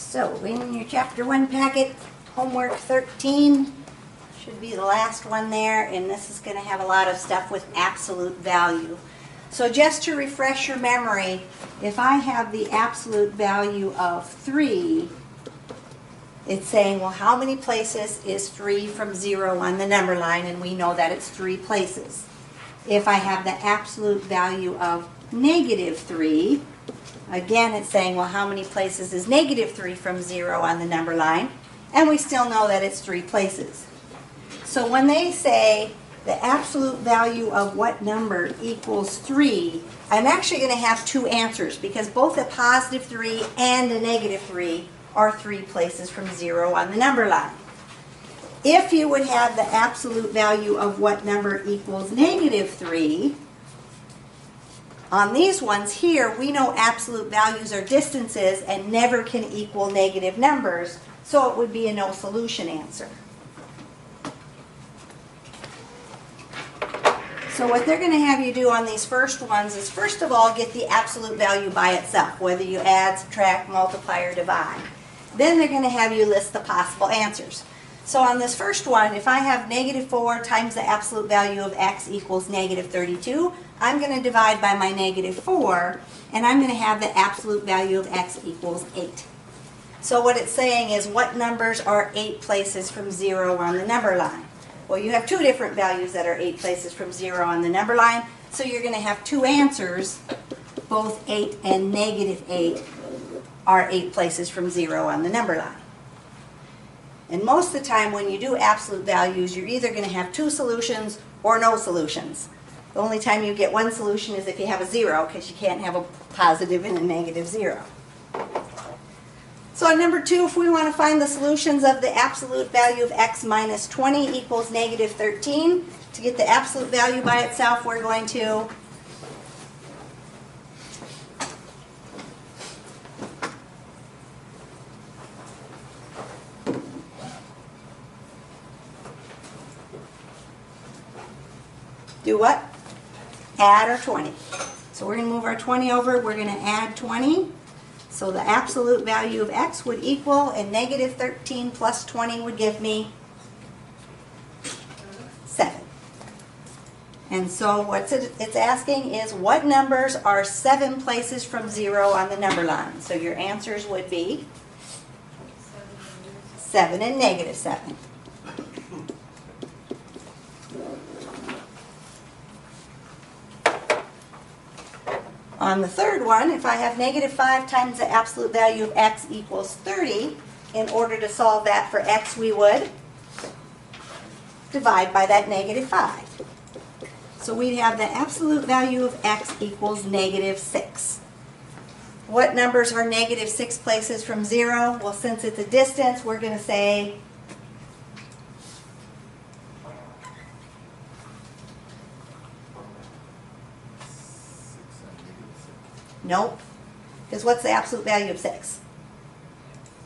So in your chapter 1 packet, homework 13 should be the last one there, and this is going to have a lot of stuff with absolute value. So just to refresh your memory, if I have the absolute value of 3, it's saying, well, how many places is 3 from 0 on the number line? And we know that it's 3 places. If I have the absolute value of -3, again, it's saying, well, how many places is -3 from 0 on the number line? And we still know that it's 3 places. So when they say the absolute value of what number equals 3, I'm actually going to have 2 answers because both a +3 and a -3 are 3 places from 0 on the number line. If you would have the absolute value of what number equals -3, on these ones here, we know absolute values are distances and never can equal negative numbers, so it would be a no solution answer. So what they're going to have you do on these first ones is, first of all, get the absolute value by itself, whether you add, subtract, multiply, or divide. Then they're going to have you list the possible answers. So on this first one, if I have -4 times the absolute value of x equals -32, I'm going to divide by my -4, and I'm going to have the absolute value of x equals 8. So what it's saying is, what numbers are 8 places from 0 on the number line? Well, you have 2 different values that are 8 places from 0 on the number line, so you're going to have 2 answers. Both 8 and -8 are 8 places from 0 on the number line. And most of the time when you do absolute values, you're either going to have 2 solutions or no solutions. The only time you get 1 solution is if you have a 0, because you can't have a positive and a -0. So on number 2, if we want to find the solutions of the absolute value of x minus 20 equals -13, to get the absolute value by itself, we're going to do what? Add our 20. So we're going to move our 20 over. We're going to add 20. So the absolute value of x would equal, and -13 plus 20 would give me 7. And so what it's asking is, what numbers are 7 places from 0 on the number line? So your answers would be 7 and -7. On the third one, if I have -5 times the absolute value of x equals 30, in order to solve that for x, we would divide by that -5. So we'd have the absolute value of x equals -6. What numbers are -6 places from 0? Well, since it's a distance, we're going to say nope, because what's the absolute value of 6?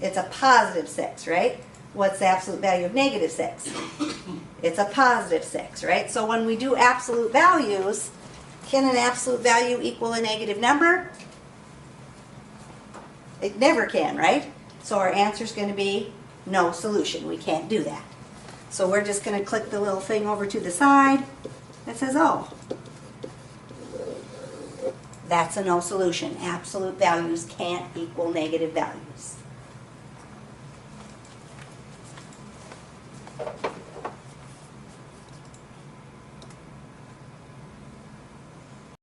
It's a +6, right? What's the absolute value of -6? It's a +6, right? So when we do absolute values, can an absolute value equal a negative number? It never can, right? So our answer is going to be no solution. We can't do that. So we're just going to click the little thing over to the side that says, oh, that's a no solution. Absolute values can't equal negative values.